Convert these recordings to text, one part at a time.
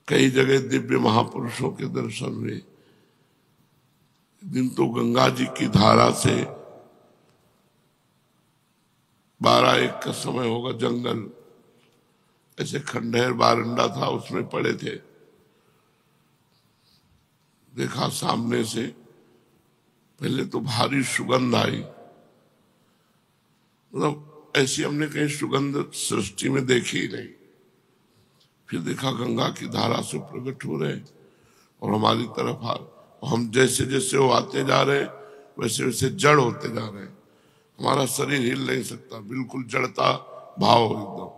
कई जगह दिव्य महापुरुषों के दर्शन हुए। दिन तो गंगा जी की धारा से 12-1 का समय होगा, जंगल ऐसे खंडहर बारंडा था, उसमें पड़े थे। देखा सामने से, पहले तो भारी सुगंध आई, मतलब ऐसी हमने कहीं सुगंध सृष्टि में देखी ही नहीं। फिर देखा गंगा की धारा से प्रकट हो रहे और हमारी तरफ आ, हम जैसे जैसे वो आते जा रहे वैसे वैसे जड़ होते जा रहे। हमारा शरीर हिल नहीं सकता, बिल्कुल जड़ता भाव एकदम।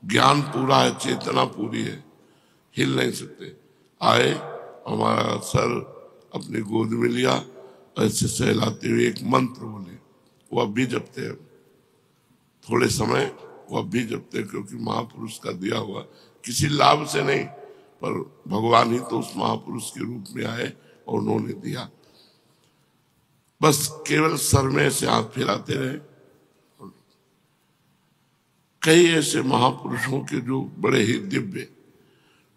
ज्ञान पूरा है, चेतना पूरी है, हिल नहीं सकते। आए, हमारा सर अपनी गोद में लिया, ऐसे सहलाते हुए एक मंत्र बोले, वो अब भी जपते हैं। थोड़े समय वो अब भी जपते हैं, क्योंकि महापुरुष का दिया हुआ, किसी लाभ से नहीं, पर भगवान ही तो उस महापुरुष के रूप में आए और उन्होंने दिया। बस केवल सर में से हाथ फिराते रहे। कई ऐसे महापुरुषों के जो बड़े ही दिव्य,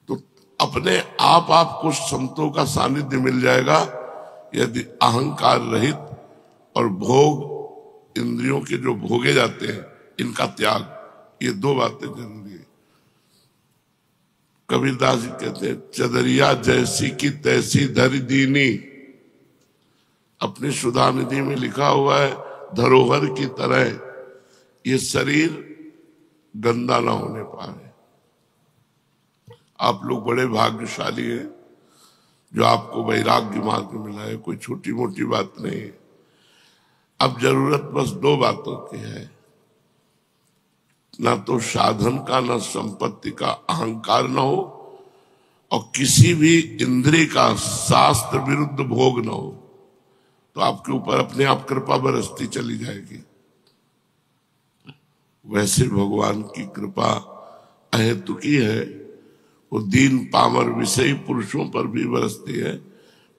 तो अपने आप आपको संतों का सानिध्य मिल जाएगा यदि अहंकार रहित और भोग, इंद्रियों के जो भोगे जाते हैं इनका त्याग, ये 2 बातें जरूरी है। कबीरदास जी कहते हैं, चदरिया जैसी की तैसी धरि दीनी। अपनी सुधा निधि में लिखा हुआ है, धरोहर की तरह ये शरीर गंदा ना होने पाए। आप लोग बड़े भाग्यशाली हैं जो आपको वैराग्य मार्ग मिला है, कोई छोटी मोटी बात नहीं है। अब जरूरत बस 2 बातों की है, ना तो साधन का, ना संपत्ति का अहंकार न हो, और किसी भी इंद्रिय का शास्त्र विरुद्ध भोग न हो, तो आपके ऊपर अपने आप कृपा बरसती चली जाएगी। वैसे भगवान की कृपा अहेतुकी है, वो दीन पामर विषयी पुरुषों पर भी बरसती है,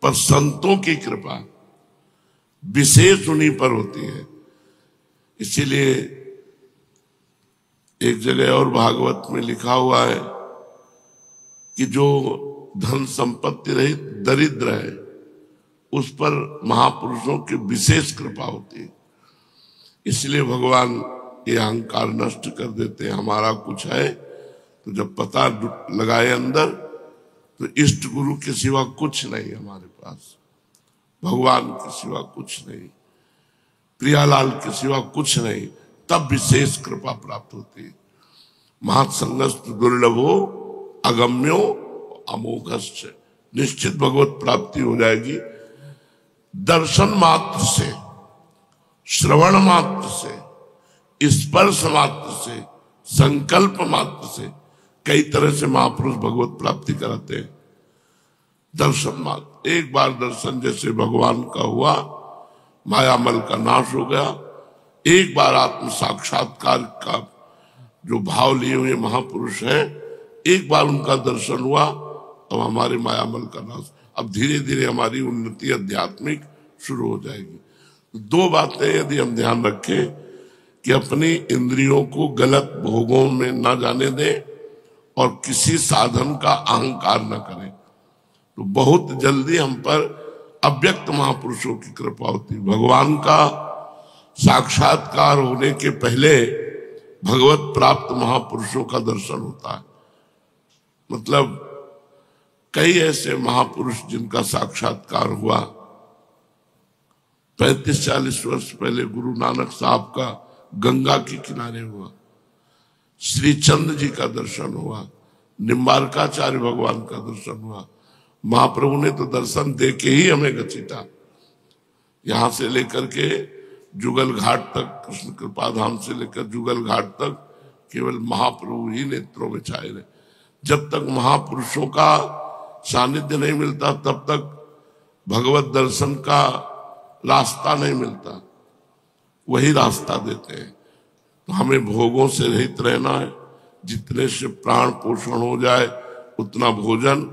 पर संतों की कृपा विशेष उन्हीं पर होती है। इसीलिए एक जगह और भागवत में लिखा हुआ है कि जो धन संपत्ति रहित दरिद्र है उस पर महापुरुषों की विशेष कृपा होती है। इसलिए भगवान ये अहंकार नष्ट कर देते हैं। हमारा कुछ है तो जब पता लगाए अंदर, तो इष्ट गुरु के सिवा कुछ नहीं हमारे पास, भगवान के सिवा कुछ नहीं, प्रियालाल के सिवा कुछ नहीं, तब विशेष कृपा प्राप्त होती है। महत्संगस्त दुर्लभो अगम्यो अमोघश्च, निश्चित भगवत प्राप्ति हो जाएगी। दर्शन मात्र से, श्रवण मात्र से, स्पर्श मात्र से, संकल्प मात्र से कई तरह से महापुरुष भगवत प्राप्ति कराते हैं। दर्शन मात्र, एक बार दर्शन जैसे भगवान का हुआ, मायामल का नाश हो गया। एक बार आत्म साक्षात्कार का जो भाव लिए हुए महापुरुष हैं, एक बार उनका दर्शन हुआ, तो हमारे मायामल का नाश। अब धीरे धीरे हमारी उन्नति आध्यात्मिक शुरू हो जाएगी। 2 बातें यदि हम ध्यान रखें कि अपनी इंद्रियों को गलत भोगों में न जाने दें और किसी साधन का अहंकार न करें, तो बहुत जल्दी हम पर अव्यक्त महापुरुषों की कृपा होती है। भगवान का साक्षात्कार होने के पहले भगवत प्राप्त महापुरुषों का दर्शन होता है। मतलब कई ऐसे महापुरुष जिनका साक्षात्कार हुआ। 35-40 वर्ष पहले गुरु नानक साहब का गंगा के किनारे हुआ, श्री चंद्र जी का दर्शन हुआ, निम्बारकाचार्य भगवान का दर्शन हुआ। महाप्रभु ने तो दर्शन दे के ही हमें घसीटा, यहां से लेकर के जुगल घाट तक, कृष्ण कृपा धाम से लेकर जुगल घाट तक केवल महाप्रभु ही नेत्रों में छाए रहे। जब तक महापुरुषों का सानिध्य नहीं मिलता तब तक भगवत दर्शन का रास्ता नहीं मिलता, वही रास्ता देते हैं। तो हमें भोगों से रहित रहना है, जितने से प्राण पोषण हो जाए उतना भोजन,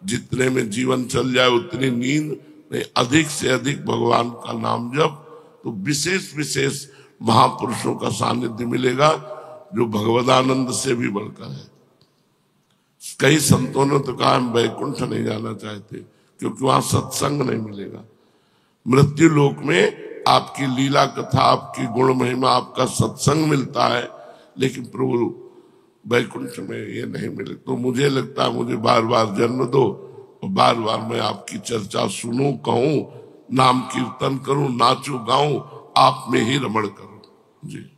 जितने में जीवन चल जाए उतनी नींद, नहीं अधिक से अधिक भगवान का नाम जप, तो विशेष विशेष महापुरुषों का सानिध्य मिलेगा जो भगवदानंद से भी बढ़कर है। कई संतों ने तो कहा हम वैकुंठ नहीं जाना चाहते क्योंकि वहां सत्संग नहीं मिलेगा। मृत्यु लोक में आपकी लीला कथा, आपकी गुण महिमा, आपका सत्संग मिलता है, लेकिन प्रभु वैकुंठ में ये नहीं मिले। तो मुझे लगता है मुझे बार बार जन्म दो और बार बार मैं आपकी चर्चा सुनूं, कहूं, नाम कीर्तन करूं, नाचूं गाऊं, आप में ही रमण करूं जी।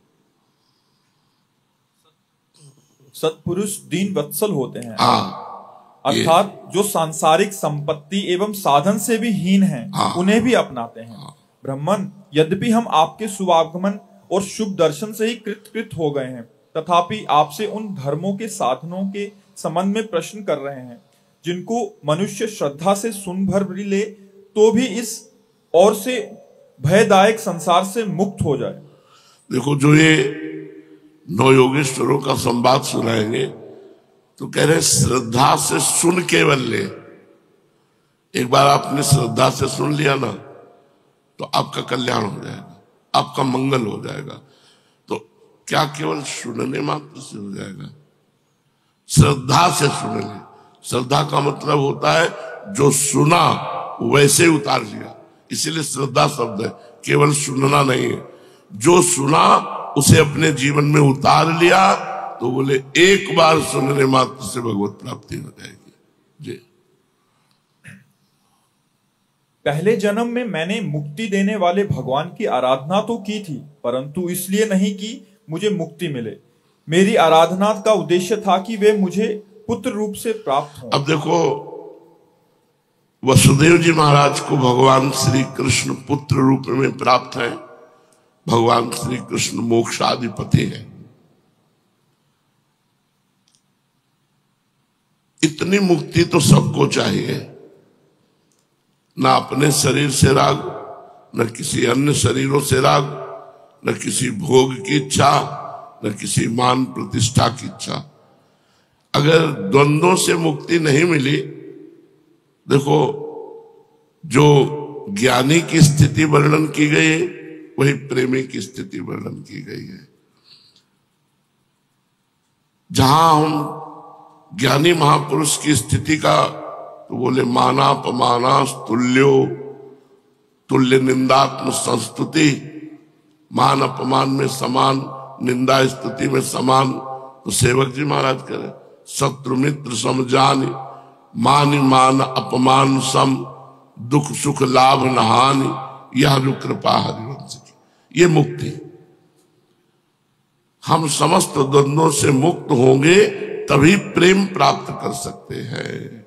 सत्पुरुष दीन वत्सल होते हैं। हाँ, अर्थात जो सांसारिक संपत्ति एवं साधन से भी हीन हैं, हाँ, उन्हें भी अपनाते हैं। हाँ, ब्राह्मण, यद्यपि हम आपके शुभागमन और शुभ दर्शन से ही कृत हो गए हैं, तथापि आपसे उन धर्मों के साधनों के संबंध में प्रश्न कर रहे हैं जिनको मनुष्य श्रद्धा से सुन भर भी ले तो भी इस और से भयदायक संसार से मुक्त हो जाए। देखो, जो ये नौ योगेश्वरों का संवाद सुनाएंगे तो कह रहे श्रद्धा से सुन केवल ले। एक बार आपने श्रद्धा से सुन लिया ना तो आपका कल्याण हो जाएगा, आपका मंगल हो जाएगा। तो क्या केवल सुनने मात्र से हो जाएगा? श्रद्धा से सुन ले। श्रद्धा का मतलब होता है जो सुना वैसे उतार लिया, इसीलिए श्रद्धा शब्द है, केवल सुनना नहीं है। जो सुना उसे अपने जीवन में उतार लिया तो बोले एक बार सुनने मात्र से भगवत प्राप्ति हो जाएगी जी। पहले जन्म में मैंने मुक्ति देने वाले भगवान की आराधना तो की थी, परंतु इसलिए नहीं कि मुझे मुक्ति मिले। मेरी आराधना का उद्देश्य था कि वे मुझे पुत्र रूप से प्राप्त हों। अब देखो, वसुदेव जी महाराज को भगवान श्री कृष्ण पुत्र रूप में प्राप्त है। भगवान श्री कृष्ण मोक्षाधिपति है। इतनी मुक्ति तो सबको चाहिए, ना अपने शरीर से राग, न किसी अन्य शरीरों से राग, न किसी भोग की इच्छा, न किसी मान प्रतिष्ठा की इच्छा। अगर द्वंद्वों से मुक्ति नहीं मिली, देखो जो ज्ञानी की स्थिति वर्णन की गई है वही प्रेमी की स्थिति वर्णन की गई है। जहां हम ज्ञानी महापुरुष की स्थिति का तो बोले माना पमाना तुल्यो, तुल्य निंदात्म संस्तुति, मान अपमान में समान, निंदा स्तुति में समान। तो सेवक जी महाराज करें शत्रु मित्र समझान, मान मान अपमान सम, दुख सुख लाभ नहानि, यह जो कृपा हरिवंश की, ये मुक्ति। हम समस्त द्वंद्वों से मुक्त होंगे तभी प्रेम प्राप्त कर सकते हैं।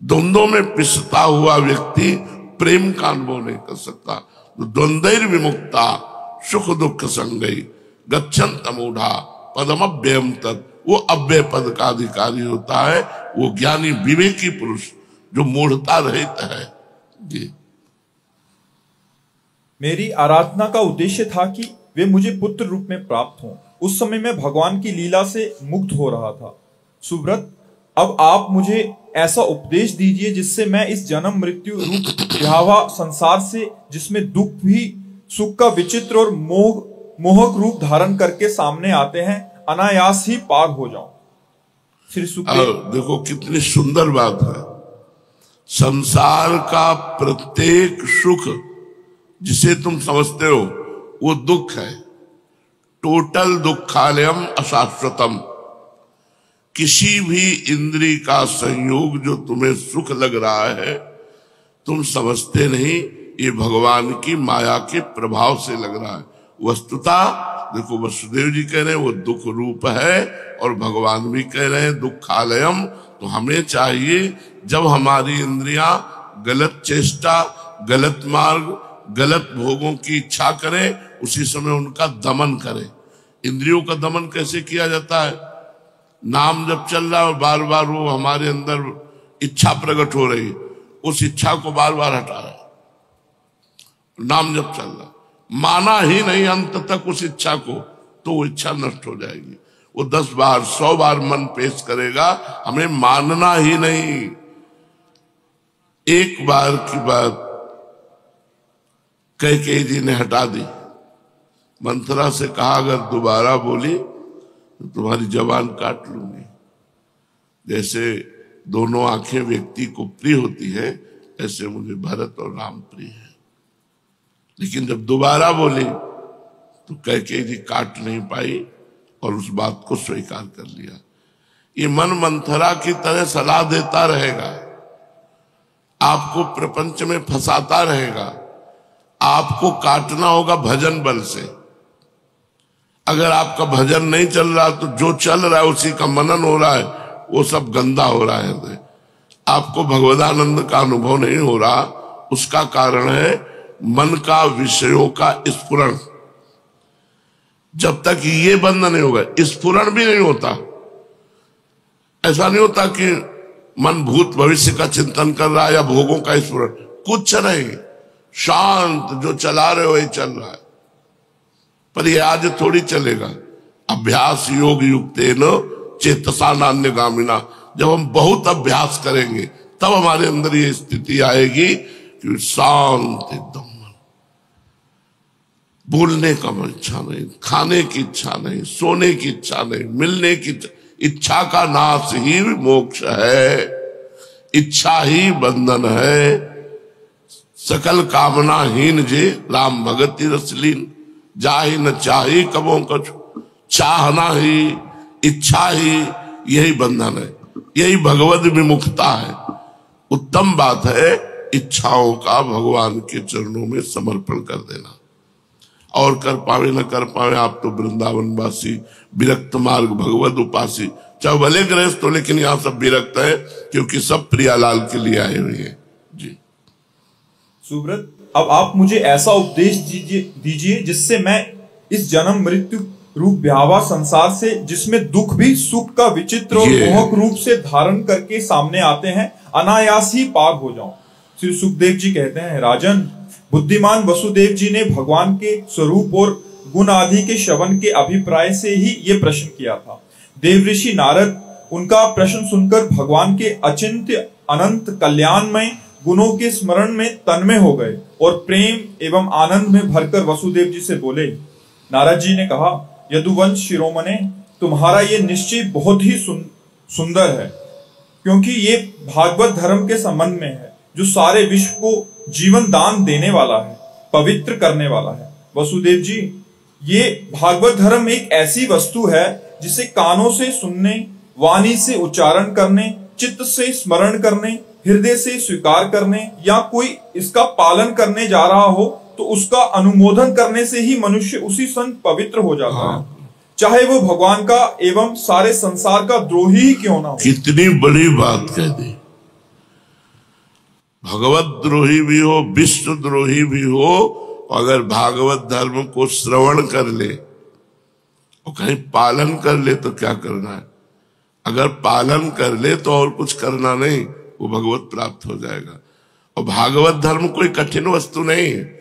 द्वंद्वों में पिसता हुआ व्यक्ति प्रेम का अनुभव नहीं कर सकता। द्वंद्वैर विमुक्ता सुख दुख संगई गच्छन्त मूढ़ा पदमव्ययम तत्, वो अव्यय पद का अधिकारी होता है, वो ज्ञानी विवेकी पुरुष जो मूढ़ता रहित है जी। मेरी आराधना का उद्देश्य था कि वे मुझे पुत्र रूप में प्राप्त हों। उस समय मैं भगवान की लीला से मुक्त हो रहा था। सुब्रत, अब आप मुझे ऐसा उपदेश दीजिए जिससे मैं इस जन्म मृत्यु रूप विहावा संसार से, जिसमें दुख भी सुख का विचित्र और मोहक रूप धारण करके सामने आते हैं, अनायास ही पार हो जाऊं। श्री सुखदेव, देखो कितनी सुंदर बात है। संसार का प्रत्येक सुख जिसे तुम समझते हो वो दुख है। टोटल दुखालयम अशाश्वतम। किसी भी इंद्री का संयोग जो तुम्हें सुख लग रहा है, तुम समझते नहीं, ये भगवान की माया के प्रभाव से लग रहा है। वस्तुतः देखो, वसुदेव जी कह रहे हैं वो दुख रूप है और भगवान भी कह रहे हैं दुखालयम। तो हमें चाहिए जब हमारी इंद्रियां गलत चेष्टा, गलत मार्ग, गलत भोगों की इच्छा करें, उसी समय उनका दमन करें। इंद्रियों का दमन कैसे किया जाता है? नाम जब चल रहा है और बार बार वो हमारे अंदर इच्छा प्रकट हो रही है, उस इच्छा को बार बार हटा रहे। नाम जब चल रहा, माना ही नहीं अंत तक उस इच्छा को, तो वो इच्छा नष्ट हो जाएगी। वो 10 बार 100 बार मन पेश करेगा, हमें मानना ही नहीं। एक बार की बात कैकेयी जी ने हटा दी। मंथरा से कहा अगर दोबारा बोली तो तुम्हारी जबान काट लूंगी। जैसे दोनों आंखें व्यक्ति को प्रिय होती है, ऐसे मुझे भरत और राम प्रिय है। लेकिन जब दोबारा बोली तो कैकेयी जी काट नहीं पाई और उस बात को स्वीकार कर लिया। ये मन मंथरा की तरह सलाह देता रहेगा, आपको प्रपंच में फंसाता रहेगा। आपको काटना होगा भजन बल से। अगर आपका भजन नहीं चल रहा तो जो चल रहा है उसी का मनन हो रहा है, वो सब गंदा हो रहा है। आपको भगवदानंद का अनुभव नहीं हो रहा, उसका कारण है मन का विषयों का स्फुरण। जब तक ये बंद नहीं होगा, स्फुरण भी नहीं होता। ऐसा नहीं होता कि मन भूत भविष्य का चिंतन कर रहा है या भोगों का स्फुरण, कुछ नहीं, शांत जो चला रहे हो वही चल रहा है। पर ये आज थोड़ी चलेगा। अभ्यास योग युक्तेन चेतसा नान्यगामिना, जब हम बहुत अभ्यास करेंगे तब हमारे अंदर ये स्थिति आएगी कि शांत एकदम, बोलने का इच्छा नहीं, खाने की इच्छा नहीं, सोने की इच्छा नहीं, मिलने की इच्छा का नाश ही मोक्ष है, इच्छा ही बंधन है। सकल कामना हीन जे राम भगति रसलीन, जाहि न चाही कबों कछु, चाहना ही इच्छा ही यही बंधन है, यही भगवत विमुखता है। उत्तम बात है इच्छाओं का भगवान के चरणों में समर्पण कर देना। और कर पावे न कर पावे, आप तो वृंदावन वासी, विरक्त मार्ग भगवत उपासी, चाहे भले गृहस्थ हो, लेकिन यहाँ सब विरक्त है क्योंकि सब प्रियालाल के लिए आए हुए हैं। जी सुब्रत, अब आप मुझे ऐसा उपदेश दीजिए जिससे मैं इस जन्म मृत्यु रूप भयावह संसार से, जिसमें दुख भी सुख का विचित्र और मोहक रूप से धारण करके सामने आते हैं, अनायास ही पार हो जाऊं। श्री सुखदेव जी कहते हैं, राजन, बुद्धिमान वसुदेव जी ने भगवान के स्वरूप और गुण आदि के श्रवण के अभिप्राय से ही ये प्रश्न किया था। देवऋषि नारद उनका प्रश्न सुनकर भगवान के अचिंत्य अनंत कल्याणमय गुणों के स्मरण में तन्मय हो गए और प्रेम एवं आनंद में भरकर वसुदेव जी से बोले। नारद जी ने कहा, यदुवंश शिरोमणे, तुम्हारा ये निश्चय बहुत ही सुंदर है, क्योंकि ये भागवत धर्म के संबंध में है, जो सारे विश्व को जीवन दान देने वाला है, पवित्र करने वाला है। वसुदेव जी, ये भागवत धर्म एक ऐसी वस्तु है जिसे कानों से सुनने, वाणी से उच्चारण करने, चित्त से स्मरण करने, हृदय से स्वीकार करने या कोई इसका पालन करने जा रहा हो तो उसका अनुमोदन करने से ही मनुष्य उसी क्षण पवित्र हो जाता है, चाहे वो भगवान का एवं सारे संसार का द्रोही ही क्यों ना हो। कितनी बड़ी बात कह दी। भगवत द्रोही भी हो, विश्व द्रोही भी हो, अगर भागवत धर्म को श्रवण कर ले और कहीं पालन कर ले तो क्या करना है। अगर पालन कर ले तो और कुछ करना नहीं, वो भगवत प्राप्त हो जाएगा। और भागवत धर्म कोई कठिन वस्तु नहीं है।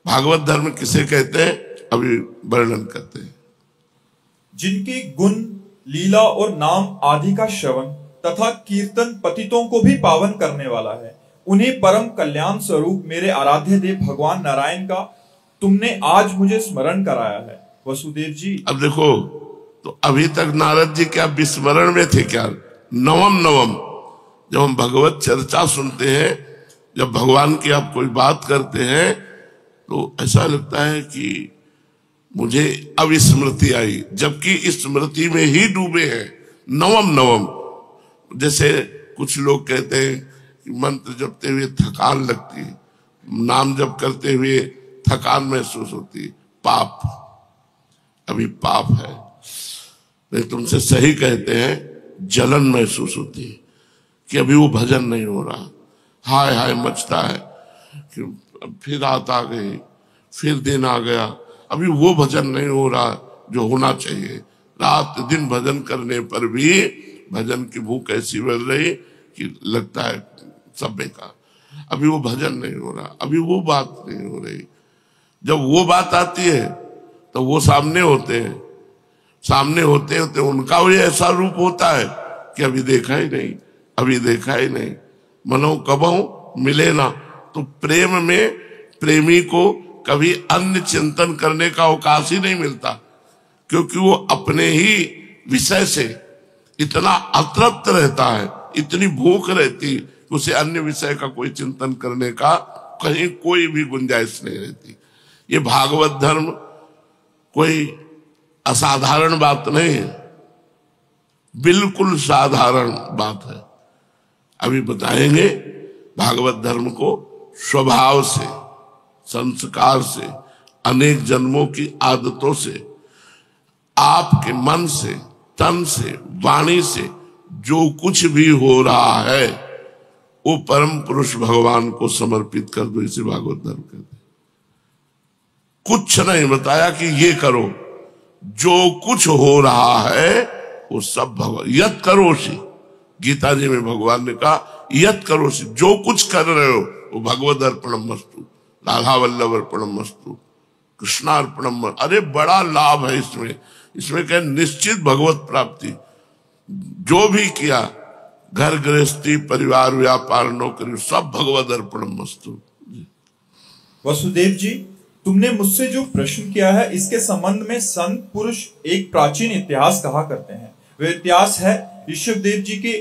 भागवत धर्म किसे कहते हैं, अभी वर्णन करते हैं। जिनके गुण, लीला और नाम आदि का श्रवण तथा कीर्तन पतितों को भी पावन करने वाला है, उन्हें परम कल्याण स्वरूप मेरे आराध्य देव भगवान नारायण का तुमने आज मुझे स्मरण कराया है। वसुदेव जी, अब देखो, तो अभी तक नारद जी क्या विस्मरण में थे क्या? नवम जब हम भगवत चर्चा सुनते हैं, जब भगवान की आप कोई बात करते हैं तो ऐसा लगता है कि मुझे अब स्मृति आई, जबकि स्मृति में ही डूबे हैं। नवम जैसे कुछ लोग कहते हैं कि मंत्र जपते हुए थकान लगती है, नाम जप करते हुए थकान महसूस होती है, पाप, अभी पाप है। नहीं, तुमसे सही कहते हैं, जलन महसूस होती है कि अभी वो भजन नहीं हो रहा, हाय हाय मचता है कि फिर रात आ गई, फिर दिन आ गया, अभी वो भजन नहीं हो रहा जो होना चाहिए। रात दिन भजन करने पर भी भजन की भूख ऐसी बढ़ रही कि लगता है सब बेकार, अभी वो भजन नहीं हो रहा, अभी वो बात नहीं हो रही। जब वो बात आती है तो वो सामने होते हैं, सामने होते होते उनका भी ऐसा रूप होता है कि अभी देखा ही नहीं, अभी देखा ही नहीं, मनो कबहू मिले ना। तो प्रेम में प्रेमी को कभी अन्य चिंतन करने का अवकाश ही नहीं मिलता, क्योंकि वो अपने ही विषय से इतना अतृप्त रहता है, इतनी भूख रहती कि उसे अन्य विषय का कोई चिंतन करने का कहीं कोई भी गुंजाइश नहीं रहती। ये भागवत धर्म कोई असाधारण बात नहीं है, बिल्कुल साधारण बात है। अभी बताएंगे भागवत धर्म को स्वभाव से, संस्कार से, अनेक जन्मों की आदतों से, आपके मन से, तन से, वाणी से जो कुछ भी हो रहा है वो परम पुरुष भगवान को समर्पित कर दो। इसे भागवत धर्म कहते हैं। कुछ नहीं बताया कि ये करो, जो कुछ हो रहा है वो सब भगवान। यत करोसि, गीता जी में भगवान ने कहा यत करोसि, जो कुछ कर रहे हो वो भगवद अर्पणमस्तु, राधा वल्लभ अर्पणमस्तु, कृष्णार्पणम। अरे बड़ा लाभ है इसमें। इसमें क्या निश्चित भगवत प्राप्ति। जो भी किया, घर गृहस्थी, परिवार, व्यापार, नौकरी, सब भगवद अर्पणमस्तु। वसुदेव जी, तुमने मुझसे जो प्रश्न किया है इसके संबंध में संत पुरुष एक प्राचीन इतिहास कहा करते हैं। वह इतिहास है ऋषभदेव जी के